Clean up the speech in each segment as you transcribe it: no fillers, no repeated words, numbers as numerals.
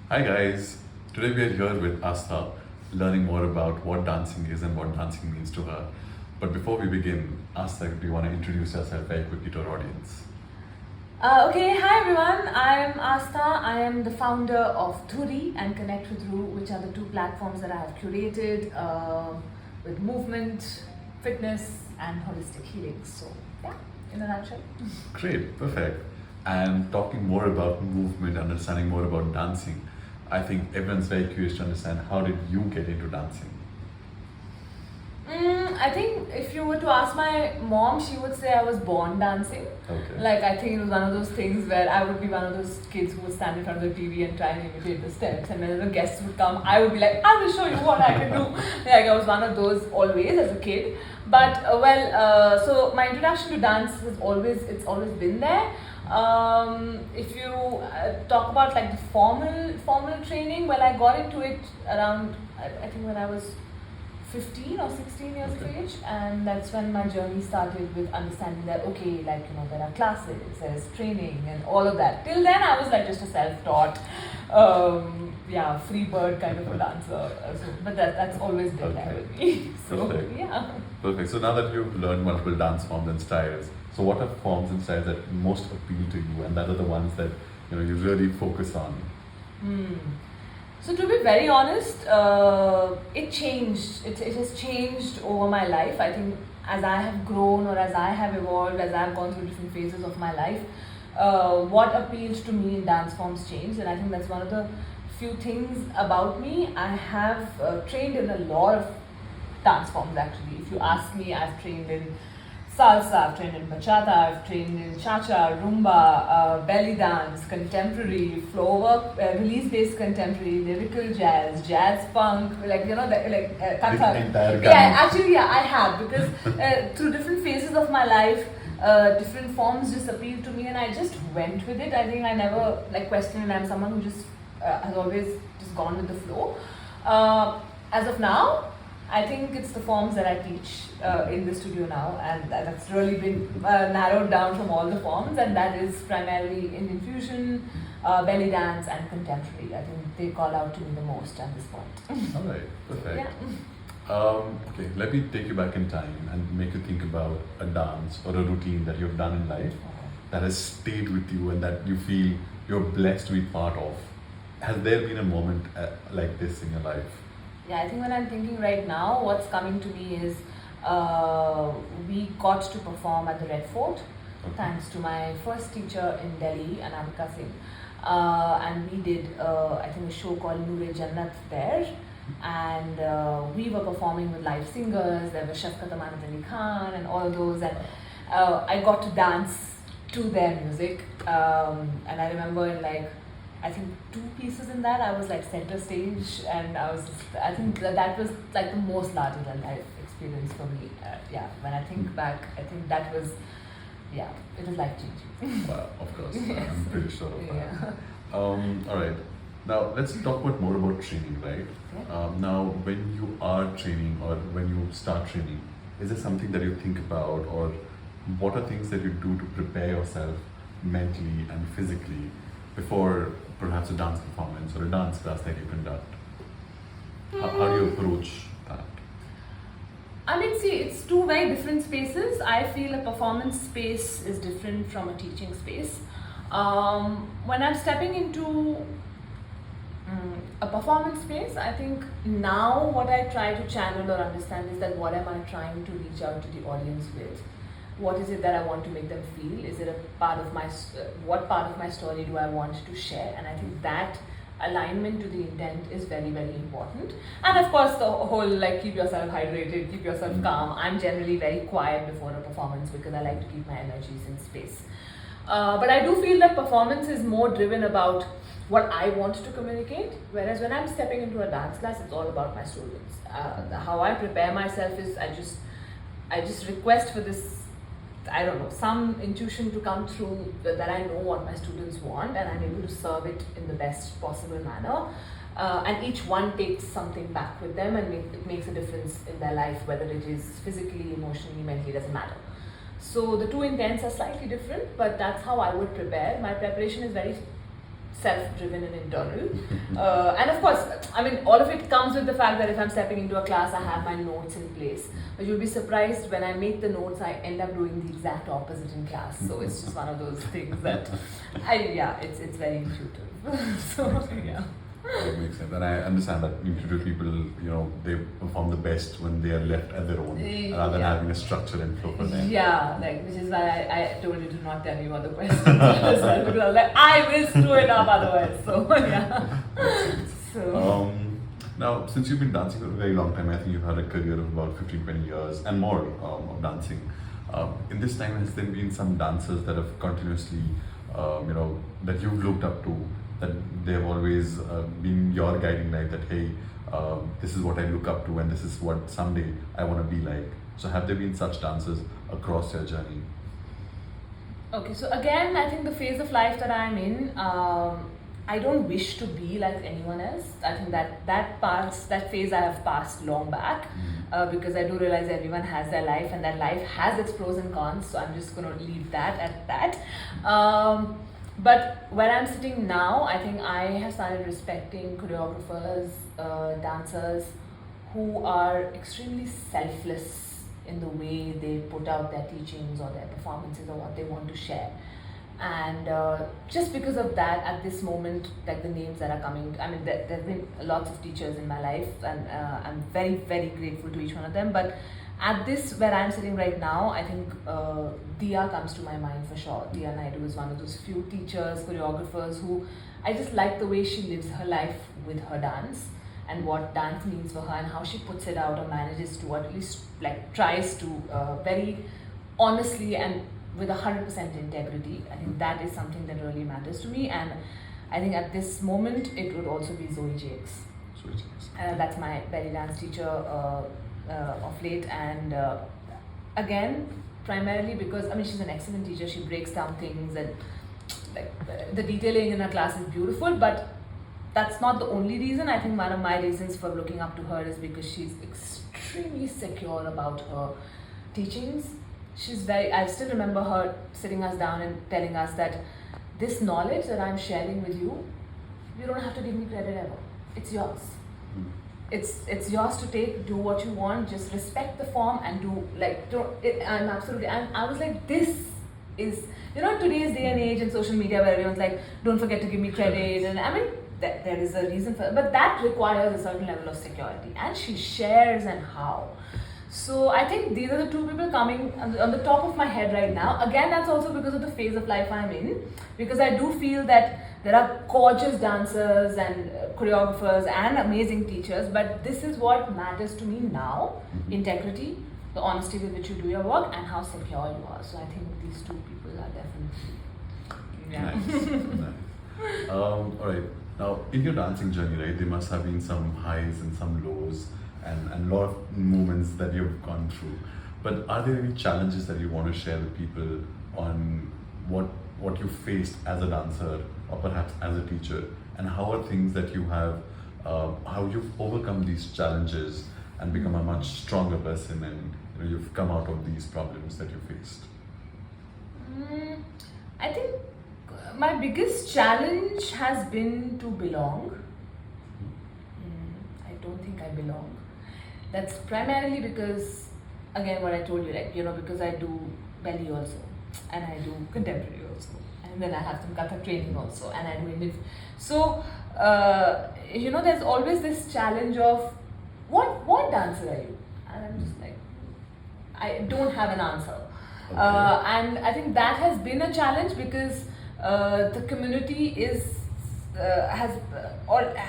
Hi guys, today we are here with Aastha, learning more about what dancing is and what dancing means to her. But before we begin, Aastha, do you want to introduce yourself very quickly to our audience? Okay, hi everyone. I am Aastha. I am the founder of Dhuri and Connect with Ru, which are the two platforms that I have curated with movement, fitness, and holistic healing. So, yeah, in a nutshell. Great, perfect. And talking more about movement, understanding more about dancing, I think everyone's very curious to understand how did you get into dancing? I think if you were to ask my mom, she would say I was born dancing. Okay. Like, I think it was one of those things where I would be one of those kids who would stand in front of the TV and try and imitate the steps. And whenever guests would come, I would be like, I will show you what I can do. Like, I was one of those always as a kid. But, so my introduction to dance it's always been there. If you talk about like the formal training, well, I got into it around, I think when I was 15 or 16 years of age, and that's when my journey started with understanding that okay, like there are classes, there's training and all of that. Till then I was like just a self-taught free bird kind of a dancer. But that's always been there with me. So Perfect. yeah. Perfect. So now that you've learned multiple dance forms and styles, so what are forms and styles that most appeal to you, and that are the ones that you really focus on? So to be very honest, it changed. It has changed over my life. I think as I have grown or as I have evolved, as I have gone through different phases of my life, what appeals to me in dance forms changed. And I think that's one of the few things about me. I have trained in a lot of dance forms actually. If you ask me, I've trained in salsa, I've trained in bachata, I've trained in cha-cha, rumba, belly dance, contemporary, floor work, release-based contemporary, lyrical jazz, jazz funk, Kathak. Entire Yeah, I have because through different phases of my life, different forms just appealed to me and I just went with it. I think I never questioned it. I'm someone who just has always just gone with the flow. As of now, I think it's the forms that I teach in the studio now, and that's really been narrowed down from all the forms, and that is primarily Indian fusion, belly dance, and contemporary. I think they call out to me the most at this point. All right, perfect. Yeah. Okay, let me take you back in time and make you think about a dance or a routine that you've done in life that has stayed with you and that you feel you're blessed to be part of. Has there been a moment like this in your life? Yeah, I think when I'm thinking right now, what's coming to me is we got to perform at the Red Fort, thanks to my first teacher in Delhi, Anamika Singh. And we did, I think, a show called Noor Jannat there. And we were performing with live singers. There was Shafqat Amanat Ali Khan and all those. And I got to dance to their music. And I remember in I think 2 pieces in that, I was center stage, and I think that was the most larger than life experience for me. When I think back, I think that was, it was life changing. Wow, of course, Yes. I'm pretty sure of that. Yeah. All right, now let's talk more about training, right? Yeah. Now, when you are training or when you start training, is there something that you think about, or what are things that you do to prepare yourself mentally and physically before perhaps a dance performance or a dance class that you conduct? How do you approach that? I mean, see, it's 2 very different spaces. I feel a performance space is different from a teaching space. When I'm stepping into a performance space, I think now what I try to channel or understand is that what am I trying to reach out to the audience with? What is it that I want to make them feel? Is it a part of what part of my story do I want to share? And I think that alignment to the intent is very, very important. And of course, the whole keep yourself hydrated, keep yourself calm. I'm generally very quiet before a performance because I like to keep my energies in space. But I do feel that performance is more driven about what I want to communicate, whereas when I'm stepping into a dance class, it's all about my students. How I prepare myself is I just request for this, I don't know, some intuition to come through that I know what my students want and I'm able to serve it in the best possible manner. And each one takes something back with them and it makes a difference in their life, whether it is physically, emotionally, mentally, doesn't matter. So the 2 intents are slightly different, but that's how I would prepare. My preparation is very self-driven and internal. And of course, I mean, all of it comes with the fact that if I'm stepping into a class, I have my notes in place. But you'll be surprised when I make the notes, I end up doing the exact opposite in class. So it's just one of those things that, it's very intuitive. So yeah. That makes sense, and I understand that intuitive people, they perform the best when they are left at their own, rather than having a structure and flow for them. Yeah, which is why I told you to not tell me what the questions as well, because I was like, I will screw it up otherwise. So yeah. So. Now, since you've been dancing for a very long time, I think you've had a career of about 15-20 years and more of dancing. In this time, has there been some dancers that have continuously, that you've looked up to, that they've always been your guiding light, that hey, this is what I look up to and this is what someday I want to be like? So have there been such dancers across your journey? Okay, so again, I think the phase of life that I'm in, I don't wish to be like anyone else. I think that phase I have passed long back, because I do realize everyone has their life and that life has its pros and cons, so I'm just going to leave that at that. But where I'm sitting now, I think I have started respecting choreographers, dancers who are extremely selfless in the way they put out their teachings or their performances or what they want to share. And just because of that, at this moment, like the names that are coming, I mean, there have been lots of teachers in my life, and I'm very, very grateful to each one of them. But at this, where I'm sitting right now, I think Dia comes to my mind for sure. Dia Naidu is one of those few teachers, choreographers who I just like the way she lives her life with her dance and what dance means for her and how she puts it out or manages to, or at least like tries to very honestly and with 100% integrity. I think that is something that really matters to me, and I think at this moment it would also be Zoe Jakes. That's my belly dance teacher of late, and again, primarily because, I mean, she's an excellent teacher. She breaks down things, and like the detailing in her class is beautiful, but that's not the only reason. I think one of my reasons for looking up to her is because she's extremely secure about her teachings. I still remember her sitting us down and telling us that this knowledge that I'm sharing with you, you don't have to give me credit ever. It's yours. It's yours to take, do what you want, just respect the form and do, I'm absolutely, and I was like, this is, today's day and age and social media where everyone's like, don't forget to give me credit, and I mean, there is a reason for it, but that requires a certain level of security, and she shares and how. So I think these are the two people coming on the top of my head right now. Again, that's also because of the phase of life I'm in, because I do feel that there are gorgeous dancers and choreographers and amazing teachers, but this is what matters to me now: integrity, the honesty with which you do your work, and how secure you are. So I think these two people are definitely Nice. All right. Now, in your dancing journey, right, there must have been some highs and some lows, and a lot of moments that you've gone through. But are there any challenges that you want to share with people on what you faced as a dancer or perhaps as a teacher, and how are things that you have, how you've overcome these challenges and become a much stronger person, and you've come out of these problems that you faced? I think my biggest challenge has been to belong. I don't think I belong. That's primarily because, again, what I told you, because I do belly also, and I do contemporary also, and then I have some Kathak training also, and I do Indian. So, there's always this challenge of, what dancer are you? And I'm just like, I don't have an answer. Okay. And I think that has been a challenge because the community has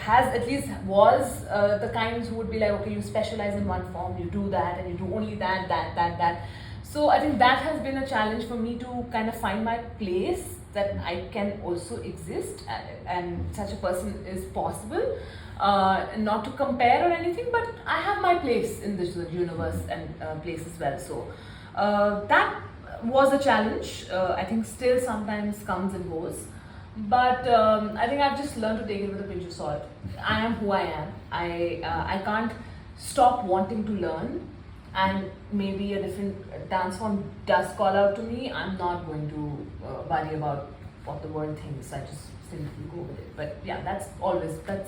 at least was the kinds who would be like, okay, you specialize in one form, you do that, and you do only that. So I think that has been a challenge for me to kind of find my place, that I can also exist, and such a person is possible. Not to compare or anything, but I have my place in this universe and place as well. So that was a challenge. I think still sometimes comes and goes. But I think I've just learned to take it with a pinch of salt. I am who I am. I can't stop wanting to learn, and maybe a different dance form does call out to me. I'm not going to worry about what the world thinks. I just still go with it. But yeah, that's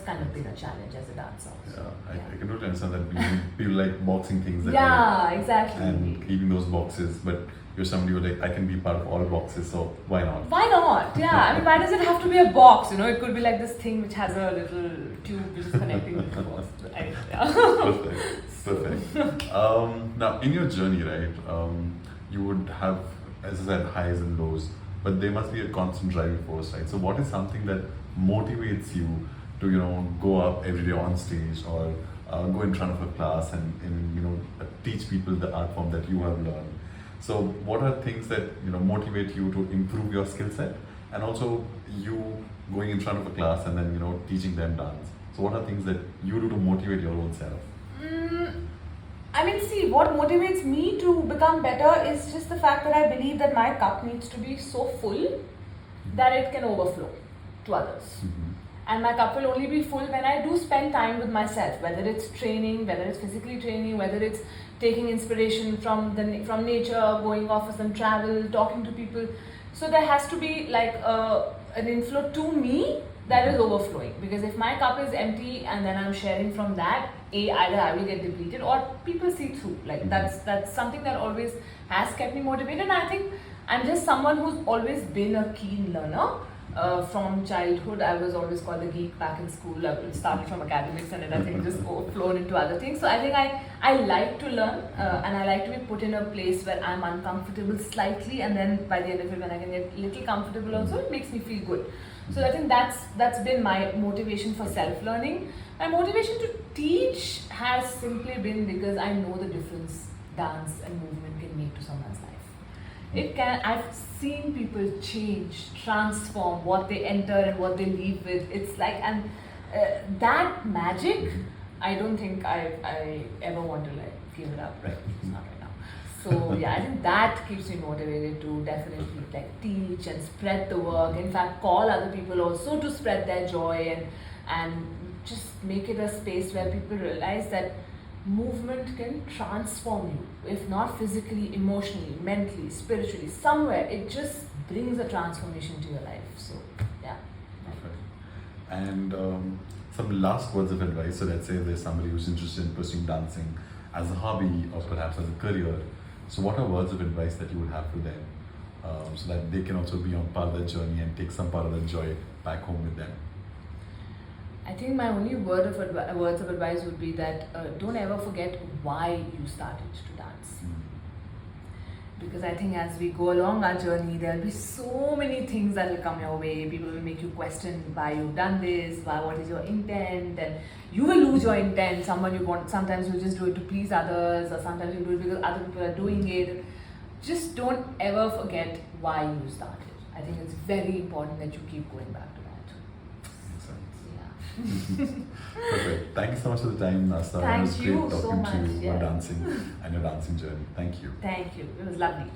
kind of been a challenge as a dancer. Yeah, I can totally understand that people like boxing things that yeah, exactly. and eating those boxes, but you're somebody who like, I can be part of all boxes, so why not? Why not? Yeah, I mean, why does it have to be a box? It could be like this thing which has a little tube which is connecting with the box. Perfect. Now, in your journey, right, you would have, as I said, highs and lows, but there must be a constant driving force, right? So, what is something that motivates you to, go up every day on stage or go in front of a class and teach people the art form that you have learned? So, what are things that motivate you to improve your skill set, and also you going in front of a class and then teaching them dance? So, what are things that you do to motivate your own self? I mean, see, what motivates me to become better is just the fact that I believe that my cup needs to be so full that it can overflow to others. Mm-hmm. And my cup will only be full when I do spend time with myself, whether it's training, whether it's physically training, whether it's taking inspiration from nature, going off for some travel, talking to people. So there has to be like an inflow to me that is overflowing, because if my cup is empty and then I'm sharing from that, either I will get depleted or people see through. Like that's something that always has kept me motivated. And I think I'm just someone who's always been a keen learner. From childhood, I was always called the geek back in school. I started from academics and then I think just flown into other things. So I think I like to learn and I like to be put in a place where I'm uncomfortable slightly, and then by the end of it, when I can get a little comfortable also, it makes me feel good. So I think that's been my motivation for self-learning. My motivation to teach has simply been because I know the difference dance and movement can make to someone's life. I've seen people change, transform what they enter and what they leave with. It's like, and that magic, I don't think I ever want to like give it up. Right? Not right now. So yeah, I think that keeps me motivated to definitely like teach and spread the work. In fact, call other people also to spread their joy and just make it a space where people realize that movement can transform you, if not physically, emotionally, mentally, spiritually, somewhere it just brings a transformation to your life. So yeah. Perfect. And some last words of advice. So let's say there's somebody who's interested in pursuing dancing as a hobby or perhaps as a career. So what are words of advice that you would have for them so that they can also be on part of their journey and take some part of the joy back home with them? I think my only words of advice would be that don't ever forget why you started to dance. Because I think as we go along our journey, there will be so many things that will come your way. People will make you question why you've done this, what is your intent, and you will lose your intent. Sometimes you just do it to please others, or sometimes you do it because other people are doing it. Just don't ever forget why you started. I think it's very important that you keep going back to that. Perfect. Thank you so much for the time, Aastha. Thank it was you great talking so much, to you about dancing and your dancing journey. Thank you. Thank you. It was lovely.